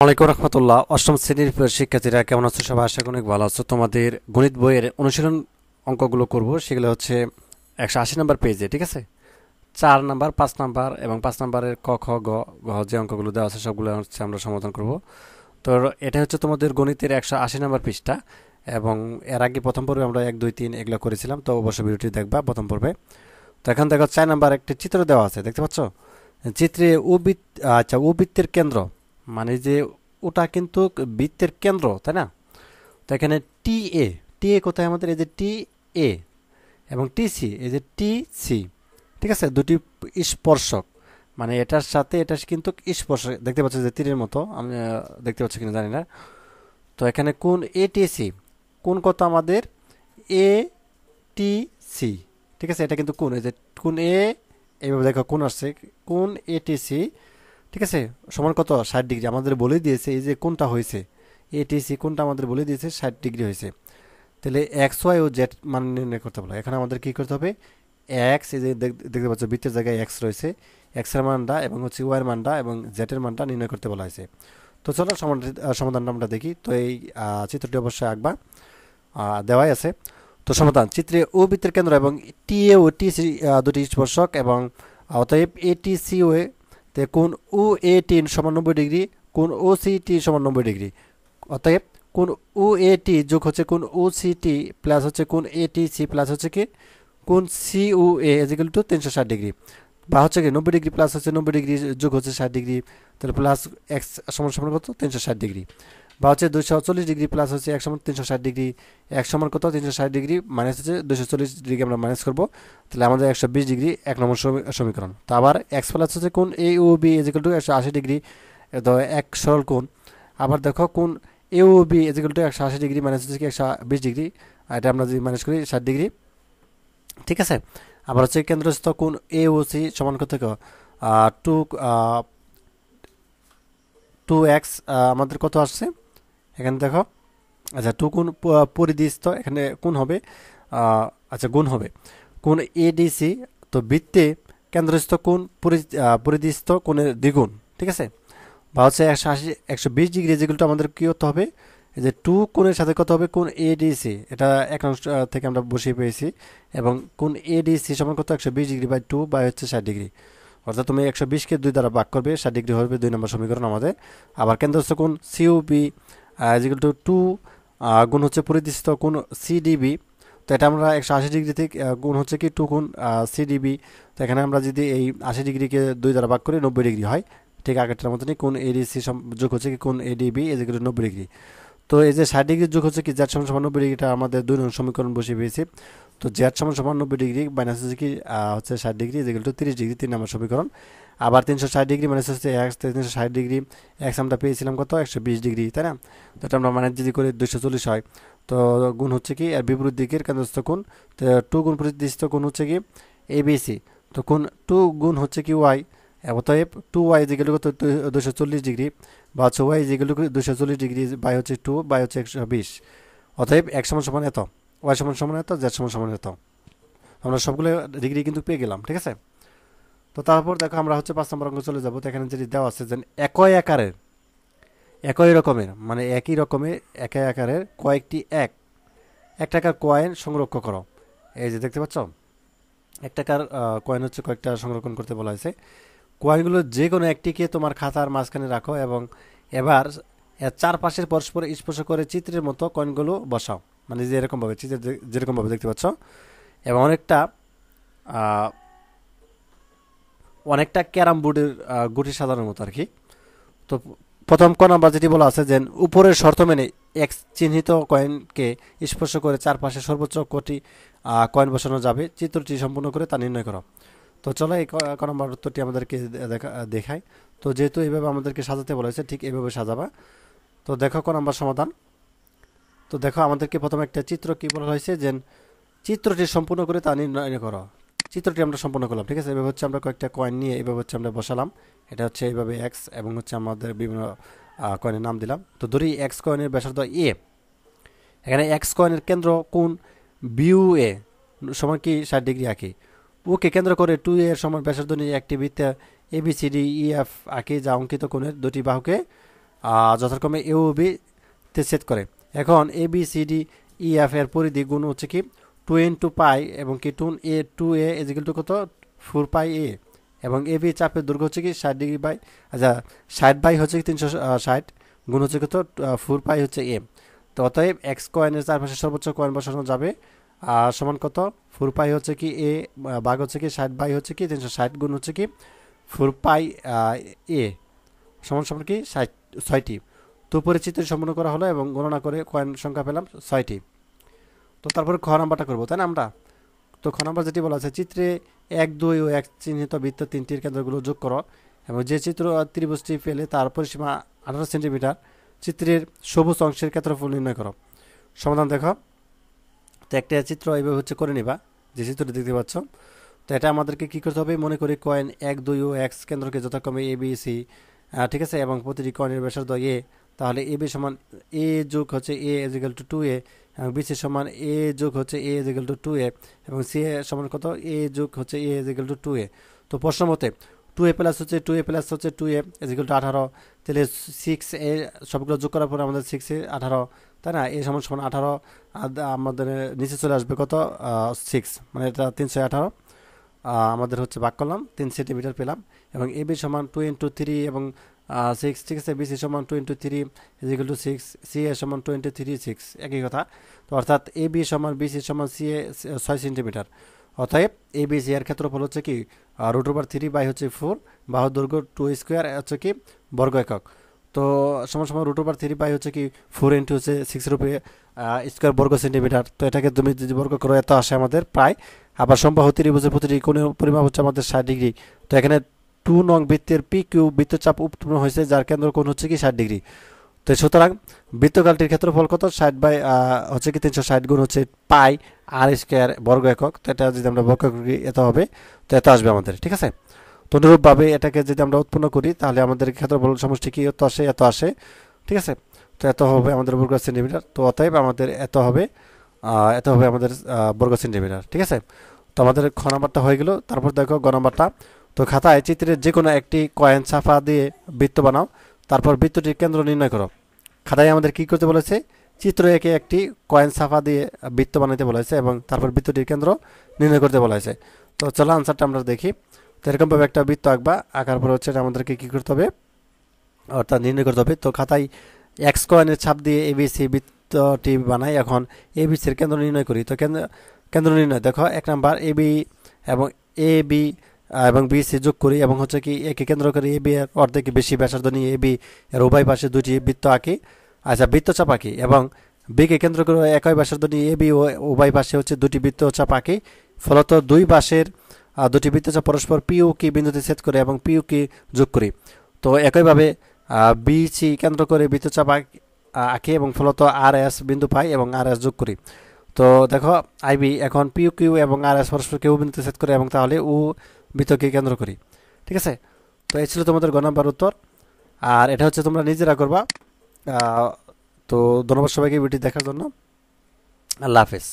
ওয়ালাইকুম রহমতুল্লাহ। অষ্টম শ্রেণীর শিক্ষার্থীরা কেমন আছো? সবাই আশা করি অনেক ভালো আছো। তোমাদের গণিত বইয়ের অনুশীলন অঙ্কগুলো করব, সেগুলো হচ্ছে 180 নম্বর পেজে, ঠিক আছে? 4 নাম্বার, 5 নাম্বার এবং 5 নাম্বারের ক খ গ ঘ যে অঙ্কগুলো দেওয়া আছে সবগুলো হচ্ছে আমরা সমাধান করব। তো এটা হচ্ছে তোমাদের গণিতের 180 নম্বর পৃষ্ঠা, এবং এর আগে প্রথম পর্বে আমরা 1 2 3 এগুলো করেছিলাম, তো অবশ্যই ভিডিওটি দেখবা প্রথম পর্বে। তো এখন দেখো 4 নাম্বার একটি চিত্র দেওয়া আছে, দেখতে পাচ্ছ? চিত্রে বৃত্তের কেন্দ্র, মানে যে ওটা কিন্তু বৃত্তের কেন্দ্র, তাই না? তো এখানে টি এ কোথায় আমাদের? এই যে টি এ এবং টি সি, এই যে টি সি, ঠিক আছে? দুটি স্পর্শক, মানে এটার সাথে এটা কিন্তু স্পর্শক, দেখতে পাচ্ছ যে তীরের মতো, আমি দেখতে পাচ্ছি কিনা জানি না। তো এখানে কোন এ টি সি, কোন কত আমাদের? এ টি সি, ঠিক আছে? এটা কিন্তু কোন, এই যে কোন এ, এইভাবে দেখো কোন আসছে, কোন এ টি সি, ঠিক আছে? সমান কত? 60 ডিগ্রি আমাদের বলে দিয়েছে। এই যে কোনটা হয়েছে এটিসি, কোনটা আমাদের বলে দিয়েছে 60 ডিগ্রি হয়েছে। তাহলে এক্স ওয়াই ও জেড মান নির্ণয় করতে বলো। এখানে আমাদের কি করতে হবে? এক্স, এই যে দেখতে পাচ্ছ বৃত্তের জায়গায় এক্স রয়েছে, এক্স এর মানটা এবং হচ্ছে ওয়াই এর মানটা এবং জেড এর মানটা নির্ণয় করতে বলা হয়েছে। তো চলো সমাধানটা আমরা দেখি। তো এই চিত্রটি অবশ্যই আঁকবা, দেওয়াই আছে। তো সমাধান: চিত্রে ও বৃত্তের কেন্দ্র এবং টি এ ও টি সি দুটি স্পর্শক, এবং অতএব এ টি সি ও তে কোণ ও এ টি সমান 90 ডিগ্রি, কোণ ও সি টি সমান 90 ডিগ্রি। অতএব কোণ ও এ টি যোগ হচ্ছে কোণ ও সি টি প্লাস হচ্ছে কোণ এ টি সি প্লাস হচ্ছে কি কোণ সি ও এ ইজিক্যাল টু 360 ডিগ্রি, বা হচ্ছে কি 90 ডিগ্রি প্লাস হচ্ছে 90 ডিগ্রি যোগ হচ্ছে 60 ডিগ্রি, তাহলে প্লাস এক্স সমান সমান কত? 360 ডিগ্রি। বা হচ্ছে 240 ডিগ্রি প্লাস হচ্ছে এক সমান 360 ডিগ্রি, এক সমান কত? 360 ডিগ্রি মাইনাস হচ্ছে 240 ডিগ্রি আমরা মাইনাস করবো, তাহলে আমাদের 120 ডিগ্রি 1 নম্বর সমীকরণ। তো আবার এক্স প্লাস হচ্ছে কোণ A O B is equal to 180 degree, তো এক সরল কোণ। আবার দেখো কোণ A O B is equal to 180 degree minus হচ্ছে কি 120 ডিগ্রি, এটা আমরা যদি মাইনাস করি 60 ডিগ্রি, ঠিক আছে? আবার হচ্ছে কেন্দ্রস্থ কোণ এ ও সি সমান কত? টু টু এক্স আমাদের কত আসছে এখানে দেখো। আচ্ছা, টু কোণ পরিধিস্থ, এখানে কোণ হবে আচ্ছা গুণ হবে কোণ এডিসি। তো বৃত্তে কেন্দ্রস্থ কোণ পরিধিস্থ কোণের দ্বিগুণ, ঠিক আছে? বা হচ্ছে 120 ডিগ্রি যেগুলো আমাদের কি হতে হবে? এই যে টু কোণের সাথে কত হবে? কোণ এডিসি, এটা এক অংশ থেকে আমরা বসিয়ে পেয়েছি, এবং কোণ এডিসি সমান কত? 120 ডিগ্রি বাই টু বাই হচ্ছে 60 ডিগ্রি। অর্থাৎ তুমি 120কে 2 দ্বারা ভাগ করবে, 60 ডিগ্রি হবে 2 নম্বর সমীকরণ আমাদের। আবার কেন্দ্রস্থ কোণ সিওবি ইজিক্যাল টু টু গুণ হচ্ছে পরিধিস্থ কোণ সিডিবি। তো এটা আমরা 180 ডিগ্রি থেকে গুণ হচ্ছে কি টু গুণ সিডিবি। তো এখানে আমরা যদি এই 80 ডিগ্রিকে 2 দ্বারা ভাগ করি 90 ডিগ্রি হয়, ঠিক আগেরটার মতনই। কোণ এডিসি যোগ হচ্ছে কি কোণ এডিবি ইজিক্যাল টু 90 ডিগ্রি। তো এই যে 60 ডিগ্রি যোগ হচ্ছে কি জেড সমান সমান 90 ডিগ্রিটা আমাদের 2 নং সমীকরণ বসিয়ে পেয়েছি। তো জেড সমান সমান 90 ডিগ্রি মাইনাস হচ্ছে কি হচ্ছে 60 ডিগ্রি ইজিক্যাল টু 30 ডিগ্রি, 3 নম্বর সমীকরণ। আবার 360 ডিগ্রি মাইনাস হচ্ছে এক্স, 360 ডিগ্রি এক্স আমরা পেয়েছিলাম কত? 120 ডিগ্রি, তাই না? তো এটা আমরা মাইনাস যদি করি 240 হয়। তো গুণ হচ্ছে কি এর বিপরীত দিকের কেন্দ্রস্থ কোণ, তো টু গুণ পরিধিস্থ কোণ হচ্ছে কি এবিসি। তো কোণ টু গুণ হচ্ছে কি ওয়াই, অতএব টু ওয়াই যেগুলো কত? 240 ডিগ্রি, বা হচ্ছে ওয়াই যেগুলো 240 ডিগ্রি বাই হচ্ছে টু বাই হচ্ছে 120। অতএব এক সমান সমান এত, ওয়াই সমান সমান এত, জেড সমান সমান এত। আমরা সবগুলো ডিগ্রি কিন্তু পেয়ে গেলাম, ঠিক আছে? তো তারপর দেখো আমরা হচ্ছে 5 নম্বর অঙ্ক চলে যাবো। তো এখানে যেটি দেওয়া আছে যে একই আকারের, একই রকমের, মানে একই রকমের একই আকারের কয়েকটি এক টাকার কয়েন সংরক্ষণ করো। এই যে দেখতে পাচ্ছ, 1 টাকার কয়েন হচ্ছে কয়েকটা সংরক্ষণ করতে বলা হয়েছে। কয়েনগুলো যে কোনো একটিকে তোমার খাতার মাঝখানে রাখো, এবং এবার এর চারপাশের পরস্পর স্পর্শ করে চিত্রের মতো কয়েনগুলো বসাও, মানে যে এরকমভাবে চিত্রে যেরকমভাবে দেখতে পাচ্ছ, এবং আহ, অনেকটা ক্যারাম বোর্ডের গুটি সাজানোর মতো আর কি। তো প্রথম ক নাম্বার যেটি বলা আছে যে উপরের শর্ত মেনে এক্স চিহ্নিত কয়েনকে স্পর্শ করে চারপাশে সর্বোচ্চ কটি কয়েন বসানো যাবে, চিত্রটি সম্পূর্ণ করে তা নির্ণয় করো। তো চলো এই ক নাম্বার উত্তরটি আমাদেরকে দেখায়। তো যেহেতু এইভাবে আমাদেরকে সাজাতে বলা হয়েছে, ঠিক এইভাবে সাজাবা। তো দেখো ক নাম্বার সমাধান। তো দেখো আমাদেরকে প্রথমে একটা চিত্র কি বলা হয়েছে যে চিত্রটি সম্পূর্ণ করে তা নির্ণয় করো। চিত্রটি আমরা সম্পূর্ণ করলাম, ঠিক আছে? এভাবে হচ্ছে আমরা কয়েকটা কয়েন নিয়ে এভাবে হচ্ছে আমরা বসালাম। এটা হচ্ছে এইভাবে এক্স, এবং হচ্ছে আমাদের বিভিন্ন কয়েনের নাম দিলাম। তো ধরি এক্স কয়েনের ব্যাসার্ধ এ, এখানে এক্স কয়েনের কেন্দ্র কোণ বিউ এ সমান কি 60 ডিগ্রি আঁকি। ওকে কেন্দ্র করে টু এর সমান ব্যাসার্ধ নিয়ে একটি বৃত্তে A B C D E F আঁকি, যা অঙ্কিত কোণের দুটি বাহুকে যথাক্রমে এ ও বি তে ছেদ করে। এখন A B C D E F এর পরিধি গুণ হচ্ছে কি 2 ইন্টু পাই এবং কি 2a ইজিক্যাল টু কত 4 পাই এ, এবং এ বি চাপের দৈর্ঘ্য হচ্ছে কি 60 ডিগ্রি বাই, আচ্ছা 60 বাই হচ্ছে কি 360 গুণ হচ্ছে কত 4 পাই হচ্ছে এ। তো অতএব এক্স কয়েনের চারপাশে সর্বোচ্চ কয়েন বসানো যাবে সমান কত 4 পাই হচ্ছে কি এ ভাগ হচ্ছে কি 60 বাই হচ্ছে কি 360 গুণ হচ্ছে কি 4 পাই এ সমান সমান কি 6টি। তো পরিচিতি সম্পন্ন করা হলো এবং গণনা করে কয়েন সংখ্যা পেলাম 6টি। তো তারপরে খ নাম্বারটা করবো, তাই না আমরা? তো খ নাম্বার যেটি বলা আছে, চিত্রে 1, 2 ও 1 চিহ্নিত বৃত্ত তিনটির কেন্দ্রগুলো যোগ করো এবং যে চিত্র ত্রিভুজটি পেলে তার পরিসীমা 18 সেন্টিমিটার, চিত্রের সবুজ অংশের ক্ষেত্রফল নির্ণয় করো। সমাধান দেখো। তো একটা চিত্র এইভাবে হচ্ছে করে নিবা, যে চিত্রটি দেখতে পাচ্ছ। তো এটা আমাদেরকে কি করতে হবে, মনে করি কয়েন 1, 2 ও x কেন্দ্রকে যথাক্রমে এ বি সি, ঠিক আছে, এবং প্রতিটি কয়েনের ব্যাসার্ধ এ, তাহলে এ বি সমান এ যোগ হচ্ছে এ ইজিক্যাল টু 2a, এবং বি সি সমান এ যোগ হচ্ছে এ ইজিক্যাল টু 2a, এবং সি এ সমান কত এ যোগ হচ্ছে এ ইজিক্যাল টু 2a। তো প্রশ্ন মতে 2a প্লাস হচ্ছে 2a ইজিক্যাল টু 18, তাহলে 6a সবগুলো যোগ করার পরে আমাদের 6 এ 18, তাই না? এ সমান সমান 18, আমাদের নিচে চলে আসবে কত 6, মানে এটা 318, আমাদের হচ্ছে ভাগ করলাম 3 সেন্টিমিটার পেলাম। এবং এ বি সমান 2 ইন্টু 3 এবং 6, ঠিক আছে। বিসি সমান 2 ইন্টু 3 ইজিক্যাল টু 6, সি এ সমান 2 ইন্টু 3 6, একই কথা। তো অর্থাৎ এ বি সমান বিসি সমান সি এ 6 সেন্টিমিটার। অতএব এ বি সি এর ক্ষেত্রফল হচ্ছে কি √3 বাই হচ্ছে 4, বাহুর দৈর্ঘ্য 2 স্কোয়ার হচ্ছে কি বর্গ একক। তো সমান সমান √3 বাই হচ্ছে কি 4 ইন্টু হচ্ছে 6 রূপে স্কোয়ার বর্গ সেন্টিমিটার। তো এটাকে তুমি যদি বর্গ করো এত আসে আমাদের প্রায়। আবার সমবাহু ত্রিভুজের প্রতিটি কোণের পরিমাপ হচ্ছে আমাদের 60 ডিগ্রি। তো এখানে 2 নং বৃত্তের পি কিউ বৃত্তচাপ উৎপন্ন হয়েছে, যার কেন্দ্র কোণ হচ্ছে কি 60 ডিগ্রি। তো সুতরাং বৃত্তকালটির ক্ষেত্রফল কত 60 বাই হচ্ছে কি 360 গুণ হচ্ছে পাই আর স্কোয়ার বর্গ একক। তো এটা যদি আমরা বর্গ করি এত হবে, তো এত আসবে আমাদের, ঠিক আছে। তো অনুরূপভাবে এটাকে যদি আমরা উৎপন্ন করি তাহলে আমাদের ক্ষেত্রফল সমষ্টি কি এত আসে, ঠিক আছে। তো এত হবে আমাদের বর্গ সেন্টিমিটার। তো অতএব আমাদের এত হবে আমাদের বর্গ সেন্টিমিটার, ঠিক আছে। তো আমাদের খ নাম্বারটা হয়ে গেল। তারপর দেখো গ নাম্বারটা। তো খাতায় চিত্রের যে কোনো একটি কয়েন ছাপা দিয়ে বৃত্ত বানাও, তারপর বৃত্তটির কেন্দ্র নির্ণয় করো। খাতায় আমাদের কি করতে বলেছে, চিত্র একে একটি কয়েন ছাপা দিয়ে বৃত্ত বানাইতে বলেছে এবং তারপর বৃত্তটির কেন্দ্র নির্ণয় করতে বলেছে। তো চলো আনসারটা আমরা দেখি। তো এরকমভাবে একটা বৃত্ত আঁকবা, আঁকার পর হচ্ছে আমাদেরকে কী করতে হবে, অর্থাৎ নির্ণয় করতে হবে। তো খাতায় এক্স কয়েনের ছাপ দিয়ে এবিসি বৃত্তটি বানাই। এখন এবিসির কেন্দ্র নির্ণয় করি। তো কেন্দ্র নির্ণয় দেখো, 1 নাম্বার এ বি এবং বি সি যোগ করি এবং হচ্ছে কি একে কেন্দ্র করে এ বি এর অর্ধেক বেশি ব্যাসার্ধ নিয়ে এ বি এর উভয় পাশে দুটি বৃত্ত আঁকি, আচ্ছা বৃত্তচাপ আঁকি, এবং বিকে কেন্দ্র করে একই ব্যাসার্ধ নিয়ে এ বি ও উভয় পাশে হচ্ছে দুটি বৃত্তচাপ আঁকি। ফলত দুই পাশের দুটি বৃত্তচাপ পরস্পর পিউ কি বিন্দুতে ছেদ করে এবং পিউ কি যোগ করি। তো একইভাবে বি সি কেন্দ্র করে বৃত্তচাপ আঁকি এবং ফলত আর এস বিন্দু পাই এবং আর এস যোগ করি। তো দেখো আইবি এখন পিউ কিউ এবং আর এস পরস্পর কেউ বিন্দুতে ছেদ করে এবং তাহলে ও বৃত্তকে কেন্দ্র করি, ঠিক আছে। তো এই ছিল তোমাদের গ নাম্বার উত্তর। আর এটা হচ্ছে তোমরা নিজেরা করবা। তো ধন্যবাদ সবাইকে ভিডিও দেখার জন্য। আল্লাহ হাফেজ।